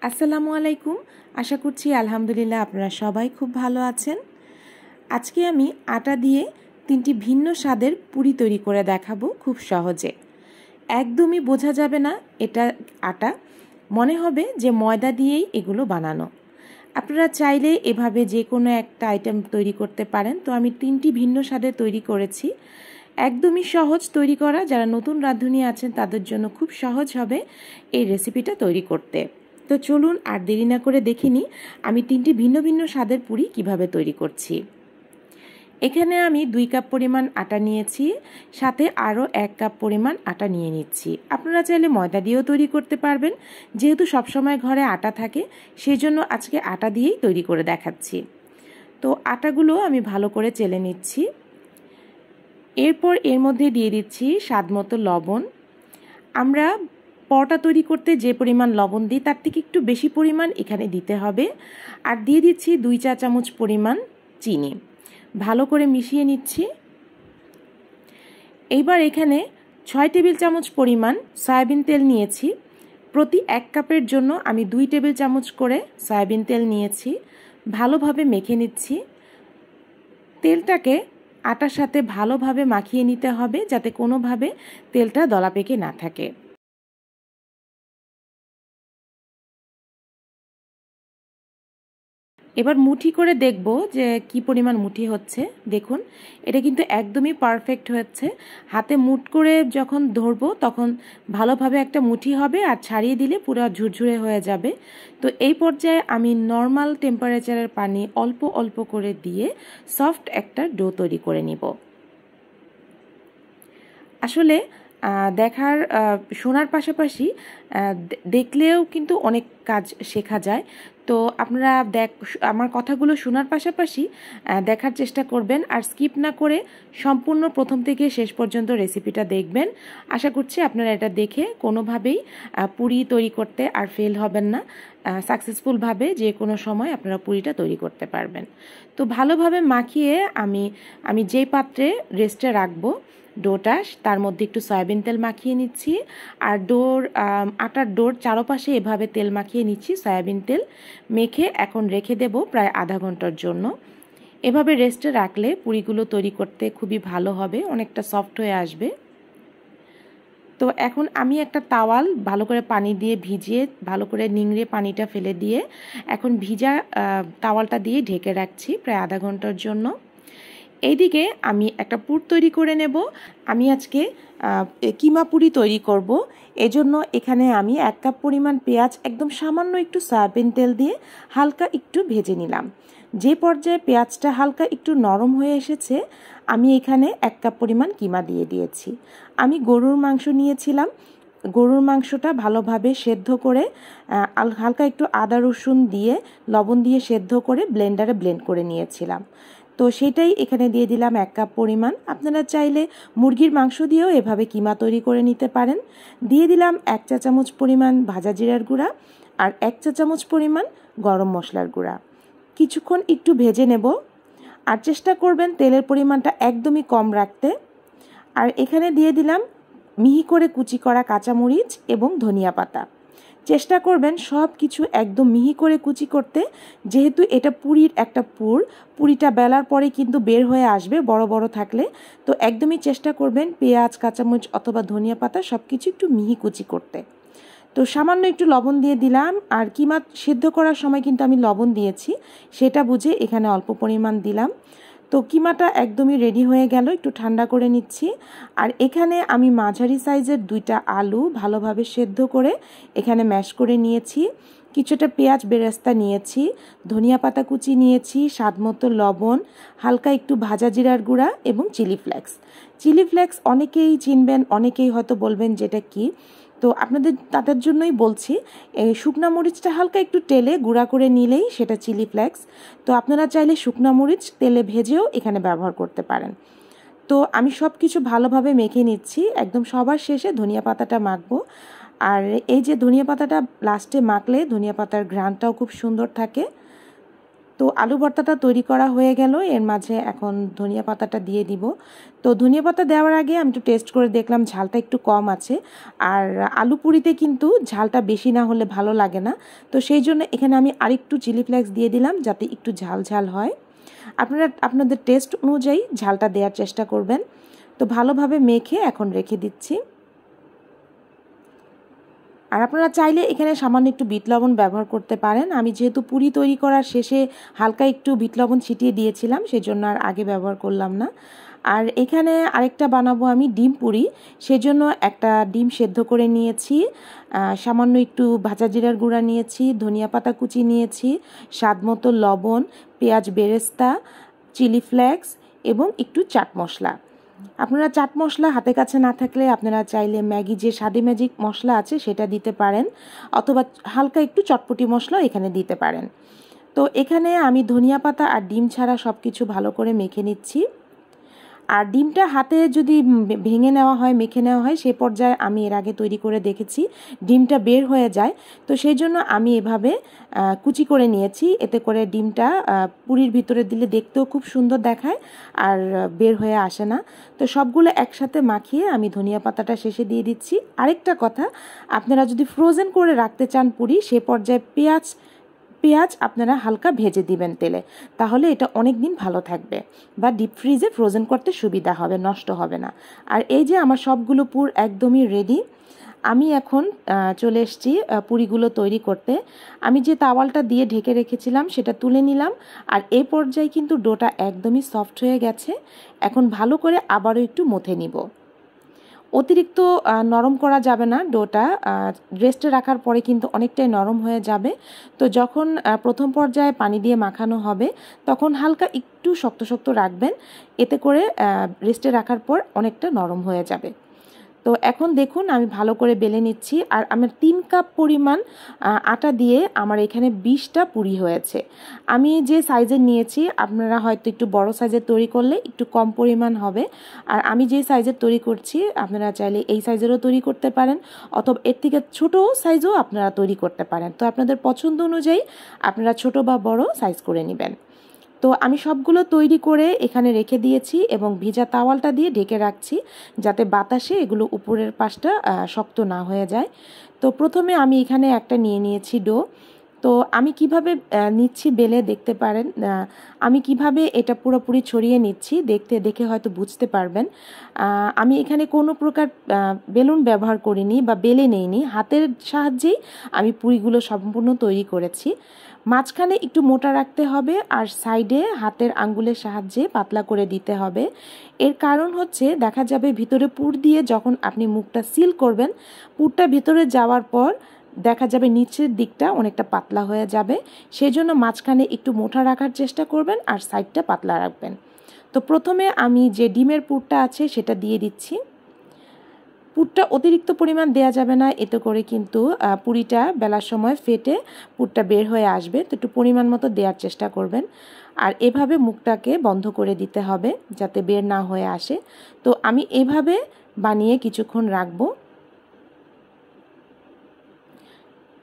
আসসালামু আলাইকুম। আশা করছি আলহামদুলিল্লাহ আপনারা সবাই খুব ভালো আছেন। আজকে আমি আটা দিয়ে 3টি ভিন্ন স্বাদের পুরি তৈরি করে দেখাবো খুব সহজে। একদমই বোঝা যাবে না এটা আটা, মনে হবে যে ময়দা দিয়েই এগুলো বানানো। আপনারা চাইলে এভাবে যে কোনো একটা আইটেম তৈরি করতে পারেন। তো আমি 3টি ভিন্ন স্বাদের তৈরি করেছি। একদমই সহজ তৈরি করা, যারা নতুন রাঁধুনি আছেন তাদের জন্য খুব সহজ হবে এই রেসিপিটা তৈরি করতে। তো চলুন আর দেরি না করে দেখে নিই আমি 3টি ভিন্ন ভিন্ন স্বাদের পুরি কিভাবে তৈরি করছি। এখানে আমি 2 কাপ পরিমাণ আটা নিয়েছি, সাথে আরও 1 কাপ পরিমাণ আটা নিয়ে নিচ্ছি। আপনারা চাইলে ময়দা দিয়েও তৈরি করতে পারবেন, যেহেতু সবসময় ঘরে আটা থাকে সেই জন্য আজকে আটা দিয়েই তৈরি করে দেখাচ্ছি। তো আটাগুলো আমি ভালো করে চেলে নিচ্ছি। এরপর এর মধ্যে দিয়ে দিচ্ছি স্বাদমতো লবণ। আমরা পরোটা তৈরি করতে যে পরিমাণ লবণ দিই তার থেকে একটু বেশি পরিমাণ এখানে দিতে হবে। আর দিয়ে দিচ্ছি 2 চা চামচ পরিমাণ চিনি। ভালো করে মিশিয়ে নিচ্ছি। এইবার এখানে 6 টেবিল চামচ পরিমাণ সয়াবিন তেল নিয়েছি। প্রতি 1 কাপের জন্য আমি 2 টেবিল চামচ করে সয়াবিন তেল নিয়েছি। ভালোভাবে মেখে নিচ্ছি। তেলটাকে আটার সাথে ভালোভাবে মাখিয়ে নিতে হবে, যাতে কোনোভাবে তেলটা দলা পেকে না থাকে। এবার মুঠি করে দেখব যে কি পরিমাণ মুঠি হচ্ছে। দেখুন, এটা কিন্তু একদমই পারফেক্ট হচ্ছে। হাতে মুঠ করে যখন ধরবো তখন ভালোভাবে একটা মুঠি হবে, আর ছাড়িয়ে দিলে পুরো ঝুরঝুরে হয়ে যাবে। তো এই পর্যায়ে আমি নর্মাল টেম্পারেচারের পানি অল্প অল্প করে দিয়ে সফট একটা ডো তৈরি করে নিব। আসলে শোনার পাশাপাশি দেখলেও কিন্তু অনেক কাজ শেখা যায়। তো আপনারা আমার কথাগুলো শোনার পাশাপাশি দেখার চেষ্টা করবেন, আর স্কিপ না করে সম্পূর্ণ প্রথম থেকে শেষ পর্যন্ত রেসিপিটা দেখবেন। আশা করছি আপনারা এটা দেখে কোনোভাবেই পুরি তৈরি করতে আর ফেল হবেন না। সাকসেসফুলভাবে যে কোনো সময় আপনারা পুরিটা তৈরি করতে পারবেন। তো ভালোভাবে মাখিয়ে আমি যেই পাত্রে রেস্টে রাখবো ডোটা, তার মধ্যে একটু সয়াবিন তেল মাখিয়ে নিচ্ছি। আর আটার ডোর চারপাশে এভাবে তেল মাখিয়ে নিচ্ছি, সয়াবিন তেল মেখে এখন রেখে দেব প্রায় আধা ঘন্টার জন্য। এভাবে রেস্টে রাখলে পুরিগুলো তৈরি করতে খুবই ভালো হবে, অনেকটা সফট হয়ে আসবে। তো এখন আমি একটা তাওয়াল ভালো করে পানি দিয়ে ভিজিয়ে ভালো করে নিংড়ে পানিটা ফেলে দিয়ে এখন ভিজা তাওয়ালটা দিয়ে ঢেকে রাখছি প্রায় আধা ঘন্টার জন্য। এইদিকে আমি একটা পুর তৈরি করে নেব। আমি আজকে কিমা পুরি তৈরি করব। এজন্য এখানে আমি 1 কাপ পরিমাণ পেঁয়াজ একদম সামান্য একটু সয়াবিন তেল দিয়ে হালকা একটু ভেজে নিলাম। যে পর্যায়ে পেঁয়াজটা হালকা একটু নরম হয়ে এসেছে, আমি এখানে 1 কাপ পরিমাণ কিমা দিয়ে দিয়েছি। আমি গরুর মাংস নিয়েছিলাম। গরুর মাংসটা ভালোভাবে সেদ্ধ করে হালকা একটু আদা রসুন দিয়ে লবণ দিয়ে সেদ্ধ করে ব্লেন্ডারে ব্লেন্ড করে নিয়েছিলাম। তো সেটাই এখানে দিয়ে দিলাম 1 কাপ পরিমাণ। আপনারা চাইলে মুরগির মাংস দিয়েও এভাবে কিমা তৈরি করে নিতে পারেন। দিয়ে দিলাম 1 চা চামচ পরিমাণ ভাজা জিরার গুঁড়া আর 1 চা চামচ পরিমাণ গরম মশলার গুঁড়া। কিছুক্ষণ একটু ভেজে নেব, আর চেষ্টা করবেন তেলের পরিমাণটা একদমই কম রাখতে। আর এখানে দিয়ে দিলাম মিহি করে কুচি করা কাঁচামরিচ এবং ধনিয়া পাতা। চেষ্টা করবেন সব কিছু একদম মিহি করে কুচি করতে, যেহেতু এটা পুরির একটা পুরিটা বেলার পরে কিন্তু বের হয়ে আসবে বড় বড় থাকলে। তো একদমই চেষ্টা করবেন পেঁয়াজ, কাঁচামরিচ অথবা ধনিয়া পাতা সব কিছু একটু মিহি কুচি করতে। তো সামান্য একটু লবণ দিয়ে দিলাম, আর কিমা সেদ্ধ করার সময় কিন্তু আমি লবণ দিয়েছি, সেটা বুঝে এখানে অল্প পরিমাণ দিলাম। তো কিমাটা একদমই রেডি হয়ে গেল, একটু ঠান্ডা করে নিচ্ছি। আর এখানে আমি মাঝারি সাইজের 2টা আলু ভালোভাবে সেদ্ধ করে এখানে ম্যাশ করে নিয়েছি। কিছুটা পেঁয়াজ বেরেস্তা নিয়েছি, ধনিয়া পাতা কুচি নিয়েছি, স্বাদমতো লবণ, হালকা একটু ভাজা জিরার গুঁড়া এবং চিলি ফ্লেক্স অনেকেই চিনবেন, অনেকেই হয়তো বলবেন যেটা কি। তো তাদের জন্যই বলছি, এই শুকনা মরিচটা হালকা একটু তেলে গুঁড়া করে নিলেই সেটা চিলি ফ্লেক্স। তো আপনারা চাইলে শুকনা মরিচ তেলে ভেজেও এখানে ব্যবহার করতে পারেন। তো আমি সব কিছু ভালোভাবে মেখে নিচ্ছি। একদম সবার শেষে ধনিয়া পাতাটা মাখবো। আর এই যে ধনিয়া পাতাটা লাস্টে মাখলে ধনিয়া পাতার ঘ্রাণটাও খুব সুন্দর থাকে। তো আলু ভর্তাটা তৈরি করা হয়ে গেল, এর মাঝে এখন ধনিয়া পাতাটা দিয়ে দিব। তো ধনিয়া পাতা দেওয়ার আগে আমি একটু টেস্ট করে দেখলাম ঝালটা একটু কম আছে, আর আলু পুরিতে কিন্তু ঝালটা বেশি না হলে ভালো লাগে না। তো সেই জন্য এখানে আমি আরেকটু চিলি ফ্লেক্স দিয়ে দিলাম যাতে একটু ঝাল ঝাল হয়। আপনারা আপনাদের টেস্ট অনুযায়ী ঝালটা দেওয়ার চেষ্টা করবেন। তো ভালোভাবে মেখে এখন রেখে দিচ্ছি। আর আপনারা চাইলে এখানে সামান্য একটু বিট লবণ ব্যবহার করতে পারেন। আমি যেহেতু পুরি তৈরি করার শেষে হালকা একটু বিট লবণ ছিটিয়ে দিয়েছিলাম, সেই জন্য আর আগে ব্যবহার করলাম না। আর এখানে আরেকটা বানাবো আমি ডিম পুরি, সেজন্য একটা ডিম সেদ্ধ করে নিয়েছি, সামান্য একটু ভাজা জিরার গুঁড়া নিয়েছি, ধনিয়া পাতা কুচি নিয়েছি, স্বাদ মতো লবণ, পেঁয়াজ বেরেস্তা, চিলি ফ্লেক্স এবং একটু চাট মশলা। আপনারা চাট মশলা হাতে কাছে না থাকলে আপনারা চাইলে ম্যাগি যে স্বাদে ম্যাজিক মশলা আছে সেটা দিতে পারেন, অথবা হালকা একটু চটপটি মশলা এখানে দিতে পারেন। তো এখানে আমি ধনিয়া পাতা আর ডিম ছাড়া সব কিছু ভালো করে মেখে নিচ্ছি। আর ডিমটা হাতে যদি ভেঙে নেওয়া হয়, মেখে নেওয়া হয়, সে পর্যায়ে আমি এর আগে তৈরি করে দেখেছি ডিমটা বের হয়ে যায়। তো সেই জন্য আমি এভাবে কুচি করে নিয়েছি, এতে করে ডিমটা পুরির ভিতরে দিলে দেখতেও খুব সুন্দর দেখায় আর বের হয়ে আসে না। তো সবগুলো একসাথে মাখিয়ে আমি ধনিয়া পাতাটা শেষে দিয়ে দিচ্ছি। আরেকটা কথা, আপনারা যদি ফ্রোজেন করে রাখতে চান পুরি, সে পর্যায়ে পেঁয়াজ আপনারা হালকা ভেজে দিবেন তেলে, তাহলে এটা অনেক দিন ভালো থাকবে, বা ডিপ ফ্রিজে ফ্রোজেন করতে সুবিধা হবে, নষ্ট হবে না। আর এই যে আমার সবগুলো পুর একদমই রেডি। আমি এখন চলে এসেছি পুরিগুলো তৈরি করতে। আমি যে তাওয়ালটা দিয়ে ঢেকে রেখেছিলাম সেটা তুলে নিলাম, আর এই পর্যায়ে কিন্তু ডোটা একদমই সফট হয়ে গেছে। এখন ভালো করে আবারও একটু মথে নিব। অতিরিক্ত নরম করা যাবে না, ডোটা রেস্টে রাখার পরে কিন্তু অনেকটাই নরম হয়ে যাবে। তো যখন প্রথম পর্যায়ে পানি দিয়ে মাখানো হবে তখন হালকা একটু শক্ত শক্ত রাখবেন, এতে করে রেস্টে রাখার পর অনেকটা নরম হয়ে যাবে। তো এখন দেখুন আমি ভালো করে বেলে নিচ্ছি, আর আমার 3 কাপ পরিমাণ আটা দিয়ে আমার এখানে 20টা পুরি হয়েছে। আমি যে সাইজের নিয়েছি, আপনারা হয়তো একটু বড় সাইজের তৈরি করলে একটু কম পরিমাণ হবে, আর আমি যে সাইজের তৈরি করছি আপনারা চাইলে এই সাইজেরও তৈরি করতে পারেন, অথবা এর থেকে ছোট সাইজও আপনারা তৈরি করতে পারেন। তো আপনাদের পছন্দ অনুযায়ী আপনারা ছোট বা বড় সাইজ করে নেবেন। তো আমি সবগুলো তৈরি করে এখানে রেখে দিয়েছি এবং ভিজা তাওয়ালটা দিয়ে ঢেকে রাখছি, যাতে বাতাসে এগুলো উপরের পাশটা শক্ত না হয়ে যায়। তো প্রথমে আমি এখানে একটা নিয়ে নিয়েছি ডো। তো আমি কিভাবে নিচ্ছি বেলে দেখতে পারেন, আমি কিভাবে এটা পুরোপুরি ছড়িয়ে নিচ্ছি দেখে হয়তো বুঝতে পারবেন। আমি এখানে কোনো প্রকার বেলুন ব্যবহার করিনি বা বেলে নেইনি, হাতের সাহায্যেই আমি পুরিগুলো সম্পূর্ণ তৈরি করেছি। মাঝখানে একটু মোটা রাখতে হবে আর সাইডে হাতের আঙ্গুলের সাহায্যে পাতলা করে দিতে হবে। এর কারণ হচ্ছে দেখা যাবে ভিতরে পুর দিয়ে যখন আপনি মুখটা সিল করবেন, পুরটা ভিতরে যাওয়ার পর দেখা যাবে নিচের দিকটা অনেকটা পাতলা হয়ে যাবে। সেই জন্য মাঝখানে একটু মোটা রাখার চেষ্টা করবেন আর সাইডটা পাতলা রাখবেন। তো প্রথমে আমি যে ডিমের পুরটা আছে সেটা দিয়ে দিচ্ছি। পুরটা অতিরিক্ত পরিমাণ দেয়া যাবে না, এতে করে কিন্তু পুরিটা বেলার সময় ফেটে পুরটা বের হয়ে আসবে। তো একটু পরিমাণ মতো দেওয়ার চেষ্টা করবেন, আর এভাবে মুখটাকে বন্ধ করে দিতে হবে যাতে বের না হয়ে আসে। তো আমি এভাবে বানিয়ে কিছুক্ষণ রাখবো।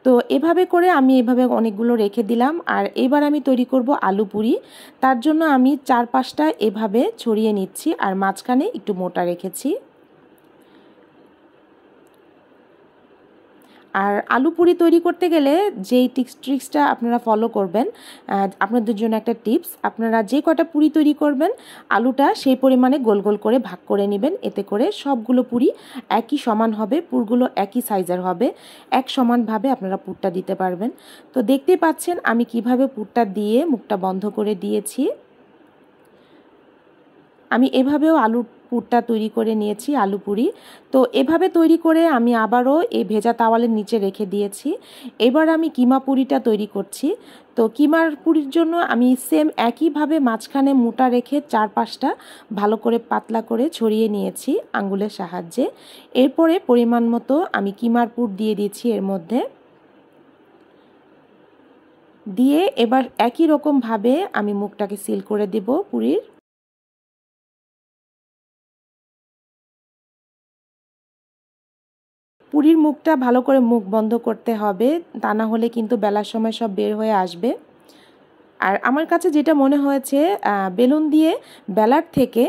তো এভাবে করে আমি এভাবে অনেকগুলো রেখে দিলাম। আর এবার আমি তৈরি করব আলু পুরি। তার জন্য আমি 4-5টা এভাবে ছড়িয়ে নিচ্ছি আর মাঝখানে একটু মোটা রেখেছি। আর আলু পুরি তৈরি করতে গেলে যেই ট্রিক্সটা আপনারা ফলো করবেন, আপনাদের জন্য একটা টিপস, আপনারা যে কটা পুরি তৈরি করবেন আলুটা সেই পরিমাণে গোল গোল করে ভাগ করে নেবেন, এতে করে সবগুলো পুরি একই সমান হবে, পুরগুলো একই সাইজের হবে, এক সমানভাবে আপনারা পুরটা দিতে পারবেন। তো দেখতেই পাচ্ছেন আমি কিভাবে পুরটা দিয়ে মুখটা বন্ধ করে দিয়েছি। আমি এভাবেও আলুর পুরটা তৈরি করে নিয়েছি, আলু পুরি। তো এভাবে তৈরি করে আমি আবারও এই ভেজা তাওয়ালের নিচে রেখে দিয়েছি। এবার আমি কিমা পুরিটা তৈরি করছি। তো কিমার পুরির জন্য আমি সেম একইভাবে মাঝখানে মোটা রেখে 4-5টা ভালো করে পাতলা করে ছড়িয়ে নিয়েছি আঙ্গুলের সাহায্যে। এরপরে পরিমাণ মতো আমি কিমার পুর দিয়ে দিয়েছি এর মধ্যে, দিয়ে এবার একই রকমভাবে আমি মুখটাকে সিল করে দেব পুরির। পুরির মুখটা ভালো করে মুখ বন্ধ করতে হবে, তা না হলে কিন্তু বেলার সময় সব বের হয়ে আসবে। আর আমার কাছে যেটা মনে হয়েছে বেলুন দিয়ে বেলার থেকে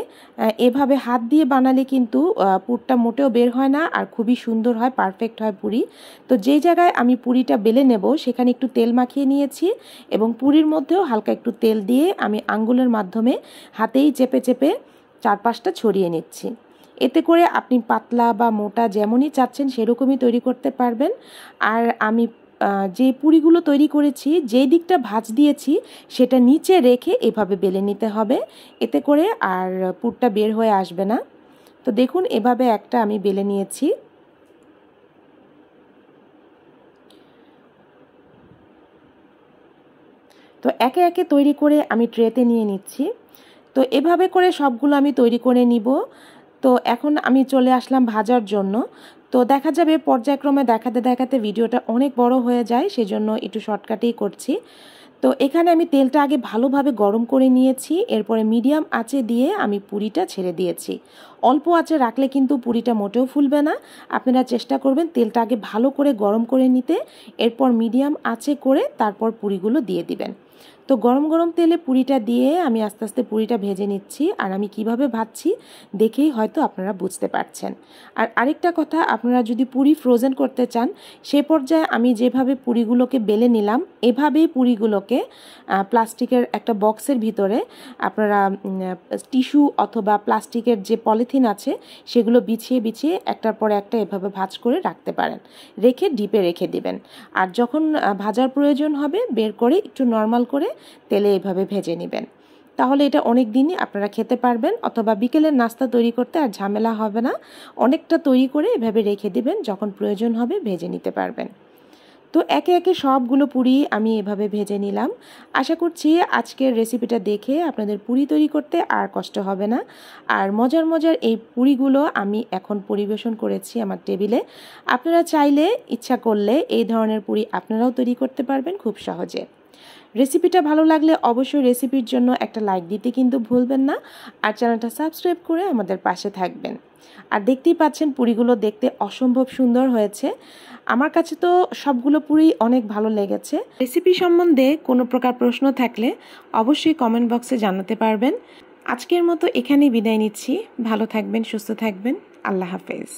এভাবে হাত দিয়ে বানালে কিন্তু পুরটা মোটেও বের হয় না আর খুবই সুন্দর হয়, পারফেক্ট হয় পুরি। তো যেই জায়গায় আমি পুরিটা বেলে নেব সেখানে একটু তেল মাখিয়ে নিয়েছি এবং পুরির মধ্যেও হালকা একটু তেল দিয়ে আমি আঙ্গুলের মাধ্যমে হাতেই চেপে চেপে চারপাশটা ছড়িয়ে নিচ্ছি। এতে করে আপনি পাতলা বা মোটা যেমনই চাচ্ছেন সেরকমই তৈরি করতে পারবেন। আর আমি যে পুরিগুলো তৈরি করেছি যেই দিকটা ভাঁজ দিয়েছি সেটা নিচে রেখে এভাবে বেলে নিতে হবে, এতে করে আর পুরটা বের হয়ে আসবে না। তো দেখুন এভাবে একটা আমি বেলে নিয়েছি। তো একে একে তৈরি করে আমি ট্রেতে নিয়ে নিচ্ছি। তো এভাবে করে সবগুলো আমি তৈরি করে নিব। তো এখন আমি চলে আসলাম ভাজার জন্য। তো দেখা যাবে পর্যায়ক্রমে দেখাতে দেখাতে ভিডিওটা অনেক বড় হয়ে যায়, সেজন্য একটু শর্টকাটেই করছি। তো এখানে আমি তেলটা আগে ভালোভাবে গরম করে নিয়েছি, এরপরে মিডিয়াম আঁচে দিয়ে আমি পুরিটা ছেড়ে দিয়েছি। অল্প আঁচে রাখলে কিন্তু পুরিটা মোটেও ফুলবে না। আপনারা চেষ্টা করবেন তেলটা আগে ভালো করে গরম করে নিতে, এরপর মিডিয়াম আঁচে করে তারপর পুরিগুলো দিয়ে দিবেন। তো গরম গরম তেলে পুরিটা দিয়ে আমি আস্তে আস্তে পুরিটা ভেজে নিচ্ছি। আর আমি কিভাবে ভাজছি দেখেই হয়তো আপনারা বুঝতে পারছেন। আর আরেকটা কথা, আপনারা যদি পুরি ফ্রোজেন করতে চান সে পর্যায়ে আমি যেভাবে পুরিগুলোকে বেলে নিলাম এভাবেই পুরিগুলোকে প্লাস্টিকের একটা বক্সের ভিতরে আপনারা টিস্যু অথবা প্লাস্টিকের যে পলিথিন আছে সেগুলো বিছিয়ে বিছিয়ে একটার পর একটা এভাবে ভাঁজ করে রাখতে পারেন, রেখে ডিপে রেখে দিবেন। আর যখন ভাজার প্রয়োজন হবে বের করে একটু নর্মাল করে তেলে এভাবে ভেজে নেবেন। তাহলে এটা অনেক দিনই আপনারা খেতে পারবেন, অথবা বিকেলের নাস্তা তৈরি করতে আর ঝামেলা হবে না। অনেকটা তৈরি করে এভাবে রেখে দিবেন, যখন প্রয়োজন হবে ভেজে নিতে পারবেন। তো একে একে সবগুলো পুরি আমি এভাবে ভেজে নিলাম। আশা করছি আজকের রেসিপিটা দেখে আপনাদের পুরি তৈরি করতে আর কষ্ট হবে না। আর মজার মজার এই পুরিগুলো আমি এখন পরিবেশন করেছি আমার টেবিলে। আপনারা চাইলে ইচ্ছা করলে এই ধরনের পুরি আপনারাও তৈরি করতে পারবেন খুব সহজে। রেসিপিটা ভালো লাগলে অবশ্যই রেসিপির জন্য একটা লাইক দিতে কিন্তু ভুলবেন না। আর চ্যানেলটা সাবস্ক্রাইব করে আমাদের পাশে থাকবেন। আর দেখতেই পাচ্ছেন পুরিগুলো দেখতে অসম্ভব সুন্দর হয়েছে। আমার কাছে তো সবগুলো পুরি অনেক ভালো লেগেছে। রেসিপি সম্বন্ধে কোনো প্রকার প্রশ্ন থাকলে অবশ্যই কমেন্ট বক্সে জানাতে পারবেন। আজকের মতো এখানেই বিদায় নিচ্ছি। ভালো থাকবেন, সুস্থ থাকবেন। আল্লাহ হাফেজ।